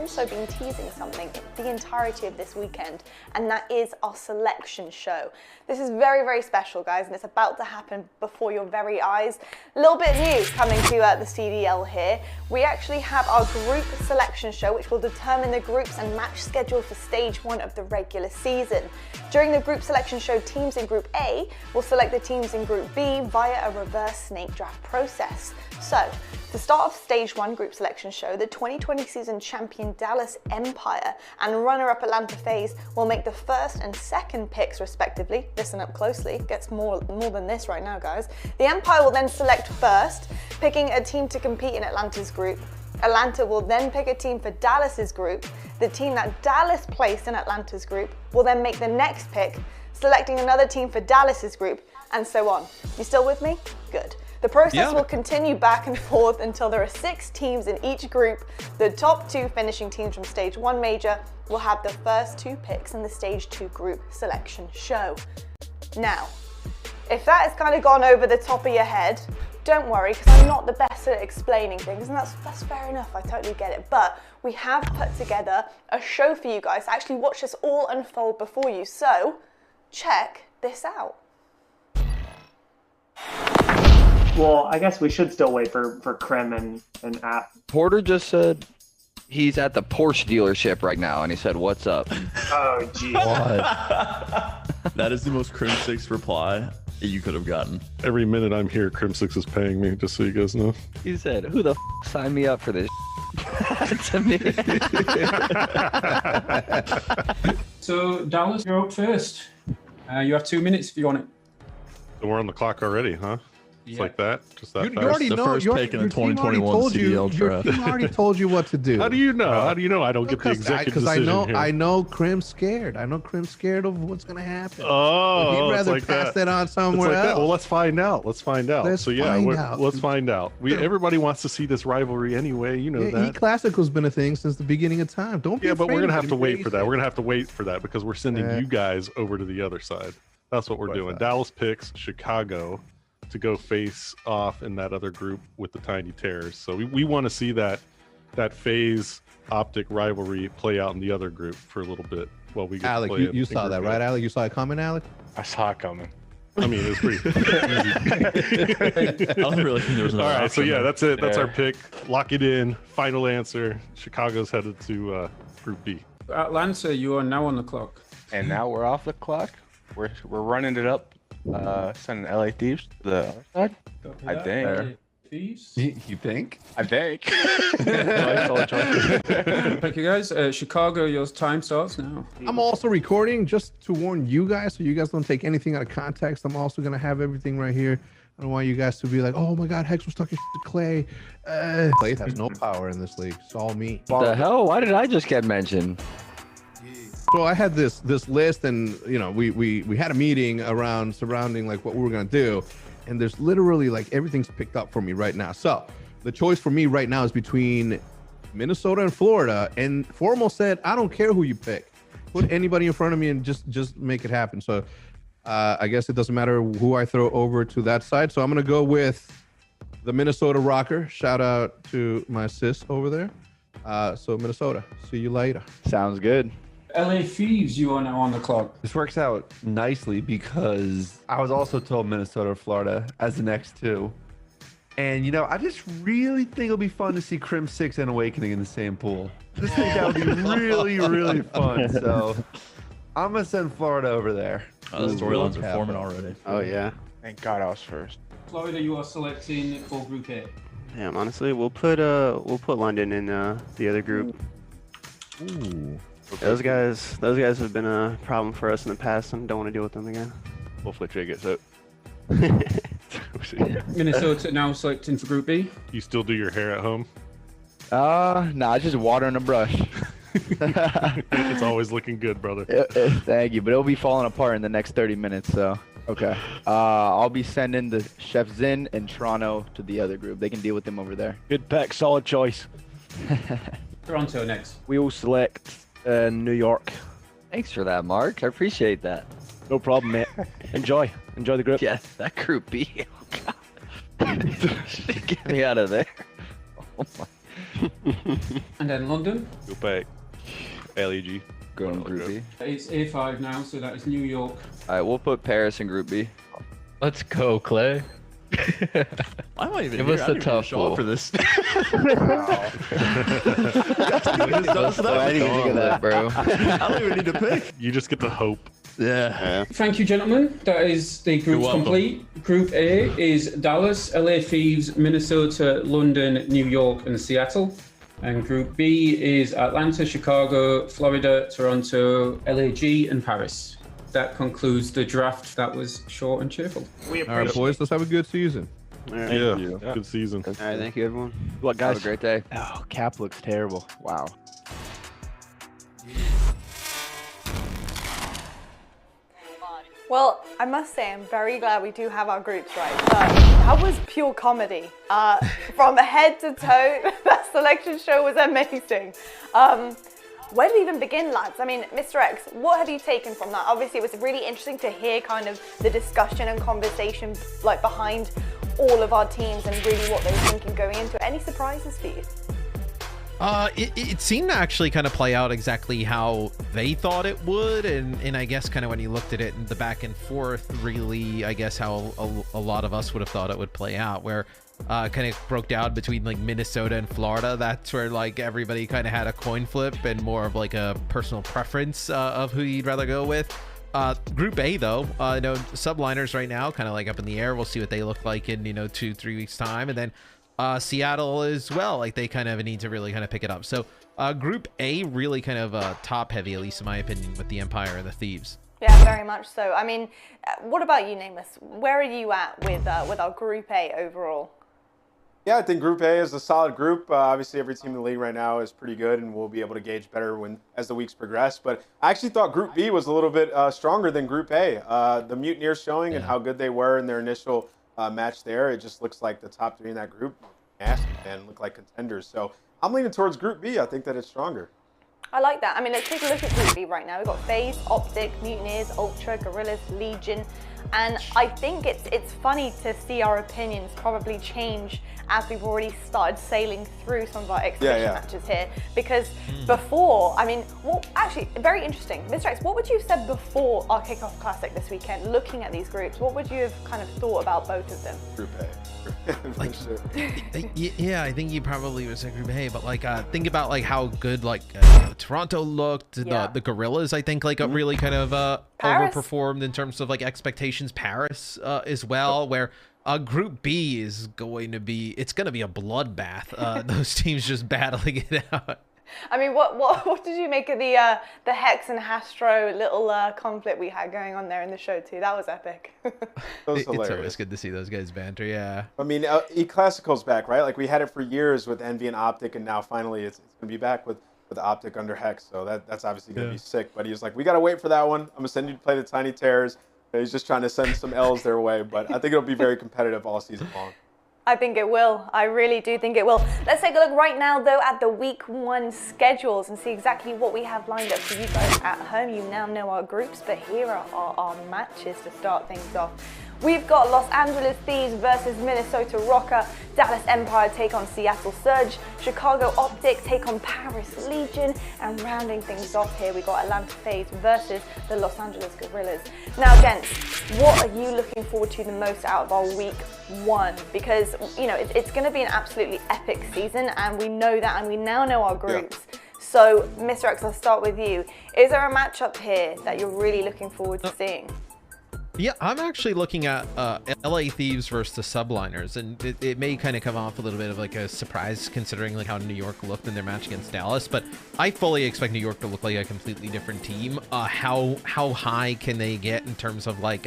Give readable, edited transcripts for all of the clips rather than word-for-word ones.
also been teasing something the entirety of this weekend, and that is our selection show. This is very, very special, guys, and it's about to happen before your very eyes. A little bit of news coming to the CDL here. We actually have our group selection show, which will determine the groups and match schedule for stage 1 of the regular season. During the group selection show, teams in Group A will select the teams in Group B via a reverse snake draft process. So, to start off stage 1 group selection show, the 2020 season champion Dallas Empire and runner-up Atlanta FaZe will make the first and second picks respectively. Listen up closely, it gets more than this right now, guys. The Empire will then select first, picking a team to compete in Atlanta's group. Atlanta will then pick a team for Dallas's group. The team that Dallas placed in Atlanta's group will then make the next pick, selecting another team for Dallas's group, and so on. You still with me? Good. The process will continue back and forth until there are 6 teams in each group. The top 2 finishing teams from stage 1 major will have the first 2 picks in the stage 2 group selection show. Now, if that has kind of gone over the top of your head, don't worry, because I'm not the best at explaining things, and that's fair enough, I totally get it. But we have put together a show for you guys to actually watch this all unfold before you, so check this out. Well, I guess we should still wait for Crim and App. Porter just said he's at the Porsche dealership right now, and he said, "What's up?" Oh, geez. What? That is the most Crimsix reply you could have gotten. Every minute I'm here, Crimsix is paying me, just so you guys know. He said, "Who the signed me up for this?" To me. So, Dallas, you're up first. You have 2 minutes if you want it. So we're on the clock already, huh? It's like that? Just that You fast? already The know. first pick in the 2021 CDL Your draft. team already told you what to do. How do you know? How do you know I don't get the executive decision here? I know Crim's scared. I know Crim's scared of what's going to happen. Oh, He'd rather like pass that on It's somewhere like else. that. Well, let's find out. Let's find out. Let's let's find out. Everybody wants to see this rivalry anyway. You know that. E-Classic has been a thing since the beginning of time. Don't be Yeah, but afraid we're gonna of have to wait it. for that. We're gonna have to wait for that because we're sending you guys over to the other side. That's what we're doing. Dallas picks Chicago to go face off in that other group with the Tiny Terrors. So we want to see that FaZe OpTic rivalry play out in the other group for a little bit while we get Alec, to play you saw that, right, Alec? You saw it coming, Alec? I saw it coming. I mean, it was pretty easy. I don't really think there was no All right, so option yeah, there. that's it. That's our pick. Lock it in. Final answer. Chicago's headed to Group B. Atlanta, you are now on the clock. And now we're off the clock. We're running it up. Sending LA Thieves to the other side. I think. Thieves? You think? I think. Thank you, guys. Chicago, your time starts now. I'm also recording just to warn you guys so you guys don't take anything out of context. I'm also going to have everything right here. I don't want you guys to be like, oh my God, Hex was talking to Clay. Clay has no power in this league. It's all me. What the hell? Why did I just get mentioned? So I had this list, and you know, we had a meeting around surrounding like what we were gonna do, and there's literally like everything's picked up for me right now. So the choice for me right now is between Minnesota and Florida, and Formal said, I don't care who you pick, put anybody in front of me and just make it happen. So I guess it doesn't matter who I throw over to that side. So I'm gonna go with the Minnesota Røkkr. Shout out to my sis over there. So Minnesota, see you later. Sounds good. LA Thieves, you are now on the clock. This works out nicely because I was also told Minnesota or Florida as the next 2. And, you know, I just really think it'll be fun to see Crimsix and Awakening in the same pool. I just think that would be really, really fun. So I'm going to send Florida over there. Oh, the storylines are forming already. Oh, yeah. Thank God I was first. Florida, you are selecting for Group A. Yeah, honestly, we'll put London in the other group. Ooh. Those guys have been a problem for us in the past, and don't want to deal with them again. Hopefully Trey gets up. Minnesota now selecting for Group B. You still do your hair at home? Nah, just water and a brush. It's always looking good, brother. Thank you, but it'll be falling apart in the next 30 minutes, so. Okay. I'll be sending the Chef Zin and Toronto to the other group. They can deal with them over there. Good pick, solid choice. Toronto next. We will select New York. Thanks for that, Mark. I appreciate that. No problem, mate. Enjoy the group. Yes, that group B. Oh, God. Get me out of there. Oh, my. And then London. Go back. LEG. Going Group B. It's A5 now, so that is New York. All right, we'll put Paris in Group B. Let's go, Clay. I might even Give us the tough pool for this. I didn't even think of that, bro. I don't even need to pick. You just get to hope. Yeah. Thank you, gentlemen. That is the groups complete. Group A is Dallas, LA Thieves, Minnesota, London, New York, and Seattle. And Group B is Atlanta, Chicago, Florida, Toronto, LAG, and Paris. That concludes the draft. That was short and cheerful. All right, boys, let's have a good season. Yeah, good season. All right, thank you, everyone. Good luck, guys. Have a great day. Oh, Cap looks terrible. Wow. Well, I must say, I'm very glad we do have our groups right. That was pure comedy. From head to toe, that selection show was amazing. Where do we even begin, lads? I mean, Mr. X, what have you taken from that? Obviously, it was really interesting to hear kind of the discussion and conversation like behind all of our teams and really what they were thinking going into it. Any surprises for you? It seemed to actually kind of play out exactly how they thought it would, and I guess kind of when you looked at it in the back and forth, really, I guess how a lot of us would have thought it would play out, where kind of broke down between like Minnesota and Florida. That's where like everybody kind of had a coin flip and more of like a personal preference of who you'd rather go with. Group A though, you know, Subliners right now kind of like up in the air. We'll see what they look like in 2-3 weeks time, and then Seattle as well, like they kind of need to really kind of pick it up. So Group A really kind of top heavy, at least in my opinion, with the Empire and the Thieves. Yeah, very much so. I mean, what about you, Nameless? Where are you at with our Group A overall? Yeah, I think Group A is a solid group. Obviously, every team in the league right now is pretty good, and we'll be able to gauge better as the weeks progress. But I actually thought Group B was a little bit stronger than Group A. The Mutineers showing and how good they were in their initial match there, it just looks like the top three in that group nasty and look like contenders. So I'm leaning towards Group B. I think that it's stronger. I like that. I mean, let's take a look at Group B right now. We've got FaZe, OpTic, Mutineers, Ultra, Guerrillas, Legion. And I think it's funny to see our opinions probably change as we've already started sailing through some of our exhibition matches here. Because before, I mean, well, actually, very interesting. Mr. X, what would you have said before our Kickoff Classic this weekend, looking at these groups? What would you have kind of thought about both of them? Group A. Like, yeah, I think you probably would say Group A, but like think about like how good like Toronto looked. The Guerrillas, I think, like really kind of overperformed in terms of like expectations. Paris as well, where Group B is going to be, it's going to be a bloodbath. Those teams just battling it out. I mean, what did you make of the Hex and Hastro little conflict we had going on there in the show too? That was epic. It's always good to see those guys banter, yeah. I mean, E-Classical's back, right? Like we had it for years with Envy and OpTic, and now finally it's going to be back with OpTic under Hex. So that's obviously going to be sick. But he was like, we got to wait for that one. I'm going to send you to play the Tiny Terrors. He's just trying to send some L's their way, but I think it'll be very competitive all season long. I think it will. I really do think it will. Let's take a look right now, though, at the Week 1 schedules and see exactly what we have lined up for you guys at home. You now know our groups, but here are our matches to start things off. We've got Los Angeles Thieves versus Minnesota Røkkr, Dallas Empire take on Seattle Surge, Chicago OpTic take on Paris Legion, and rounding things off here, we got Atlanta FaZe versus the Los Angeles Guerrillas. Now, gents, what are you looking forward to the most out of our Week 1? Because, you know, it's going to be an absolutely epic season, and we know that, and we now know our groups. Yeah. So, Mr. X, I'll start with you. Is there a matchup here that you're really looking forward to seeing? Yeah, I'm actually looking at LA Thieves versus the Subliners, and it may kind of come off a little bit of like a surprise considering like how New York looked in their match against Dallas, but I fully expect New York to look like a completely different team. How high can they get in terms of like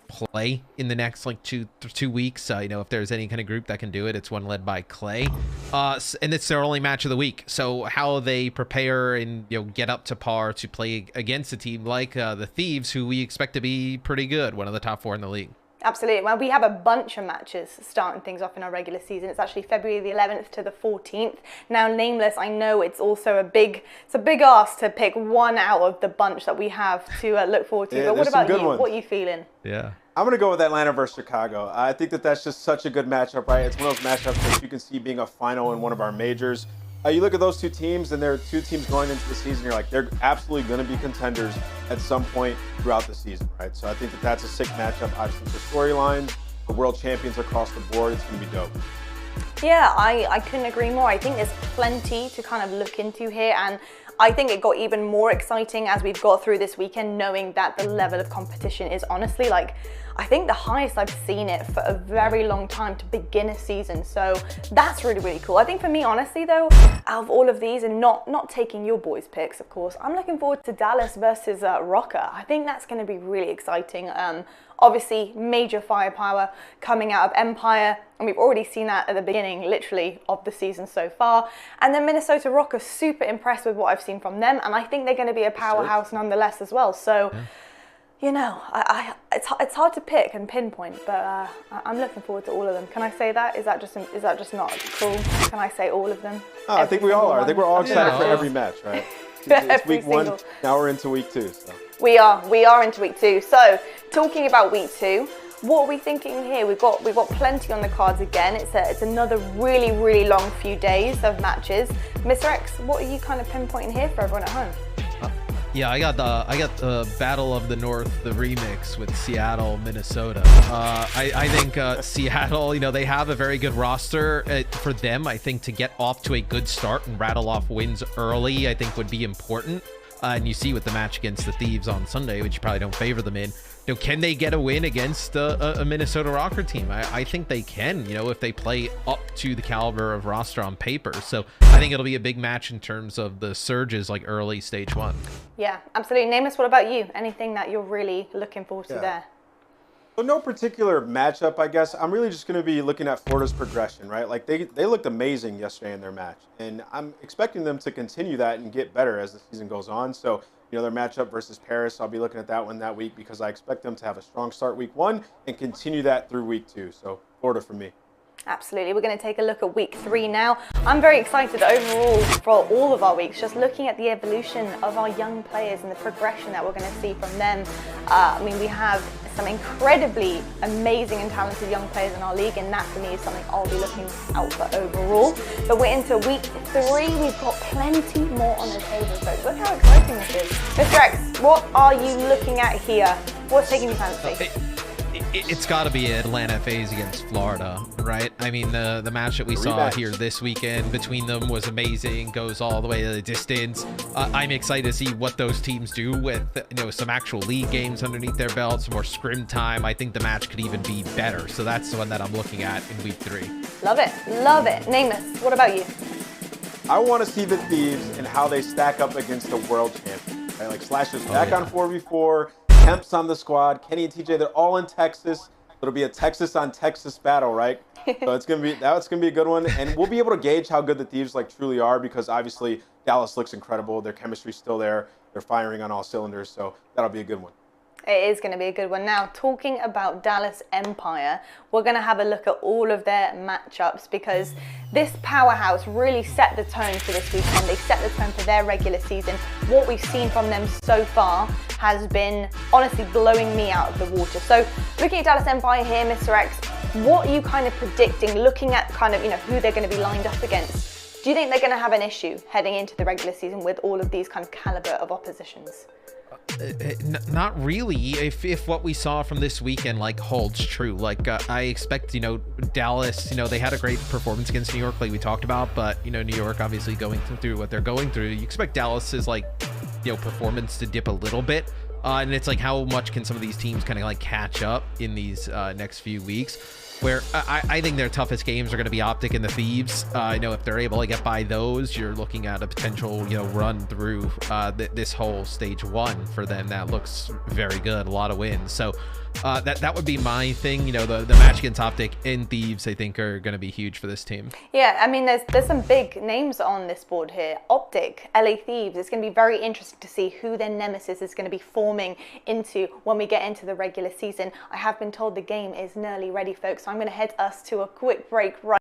play in the next like two weeks? You know, if there's any kind of group that can do it, it's one led by Clay, and it's their only match of the week. So how they prepare and, you know, get up to par to play against a team like the Thieves, who we expect to be pretty good, one of the top 4 in the league. Absolutely. Well, we have a bunch of matches starting things off in our regular season. It's actually February the 11th to the 14th. Now, Nameless, I know it's also a big ask to pick one out of the bunch that we have to look forward to. But what about you? What are you feeling? Yeah. I'm going to go with Atlanta versus Chicago. I think that's just such a good matchup, right? It's one of those matchups that you can see being a final in one of our majors. You look at those two teams, and there are two teams going into the season. You're like, they're absolutely going to be contenders at some point throughout the season, right? So I think that that's a sick matchup, obviously, for storylines. The world champions across the board. It's going to be dope. Yeah, I couldn't agree more. I think there's plenty to kind of look into here, and I think it got even more exciting as we've got through this weekend, knowing that the level of competition is honestly like, I think the highest I've seen it for a very long time to begin a season. So that's really, really cool. I think for me, honestly though, out of all of these, and not taking your boys' picks, of course, I'm looking forward to Dallas versus Røkkr. I think that's going to be really exciting. Obviously, major firepower coming out of Empire, and we've already seen that at the beginning, literally, of the season so far. And then Minnesota Røkkr, super impressed with what I've seen from them, and I think they're going to be a powerhouse nonetheless as well. So, you know, it's hard to pick and pinpoint, but I'm looking forward to all of them. Can I say that? Is that just not cool? Can I say all of them? I think we all are. I think we're all excited for every match, right? It's week one. Now we're into week 2. So. We are into week 2. So, talking about week 2, what are we thinking here? We've got plenty on the cards again. It's another really, really long few days of matches. Mr. X, what are you kind of pinpointing here for everyone at home? Yeah, I got the Battle of the North, the remix with Seattle, Minnesota. I think Seattle, you know, they have a very good roster. For them, I think to get off to a good start and rattle off wins early, I think would be important. And you see with the match against the Thieves on Sunday, which you probably don't favor them in, you know, can they get a win against a Minnesota Røkkr team? I think they can, you know, if they play up to the caliber of roster on paper. So I think it'll be a big match in terms of the surges, like early stage 1. Yeah, absolutely. Nameless, what about you? Anything that you're really looking forward to there? So no particular matchup, I guess. I'm really just going to be looking at Florida's progression, right? Like they looked amazing yesterday in their match, and I'm expecting them to continue that and get better as the season goes on. So, you know, their matchup versus Paris, I'll be looking at that one that week because I expect them to have a strong start week 1 and continue that through week 2. So Florida for me. Absolutely. We're going to take a look at week 3 now. I'm very excited overall for all of our weeks, just looking at the evolution of our young players and the progression that we're going to see from them. I mean, we have some incredibly amazing and talented young players in our league, and that for me is something I'll be looking out for overall. But we're into week 3. We've got plenty more on the table, folks. Look how exciting this is. Mr. X, what are you looking at here? What's taking your fancy? It's got to be Atlanta FaZe against Florida, right? I mean, the match that we saw here this weekend between them was amazing, goes all the way to the distance. I'm excited to see what those teams do with, you know, some actual league games underneath their belt, some more scrim time. I think the match could even be better. So that's the one that I'm looking at in week 3. Love it. Love it. Nameless, what about you? I want to see the Thieves and how they stack up against the world champion. Right? Like Slasher's back on 4v4. Temp's on the squad. Kenny and TJ, they're all in Texas. It'll be a Texas on Texas battle, right? So that's gonna be a good one, and we'll be able to gauge how good the Thieves like truly are because obviously Dallas looks incredible. Their chemistry's still there. They're firing on all cylinders, so that'll be a good one. It is going to be a good one. Now, talking about Dallas Empire, we're going to have a look at all of their matchups because this powerhouse really set the tone for this weekend. They set the tone for their regular season. What we've seen from them so far has been honestly blowing me out of the water. So looking at Dallas Empire here, Mr. X, what are you kind of predicting, looking at kind of, you know, who they're going to be lined up against? Do you think they're going to have an issue heading into the regular season with all of these kind of caliber of oppositions? Not really. If what we saw from this weekend like holds true, like I expect, you know, Dallas, you know, they had a great performance against New York, like we talked about, but you know, New York obviously going through what they're going through. You expect Dallas's like, you know, performance to dip a little bit, and it's like how much can some of these teams kind of like catch up in these next few weeks? Where I think their toughest games are going to be OpTic and the Thieves. You know, if they're able to get by those, you're looking at a potential, you know, run through this whole stage 1 for them. That looks very good, a lot of wins. So that would be my thing. You know, the match against OpTic and Thieves, I think, are going to be huge for this team. Yeah, I mean, there's some big names on this board here. OpTic, LA Thieves. It's going to be very interesting to see who their nemesis is going to be forming into when we get into the regular season. I have been told the game is nearly ready, folks. So I'm going to head us to a quick break right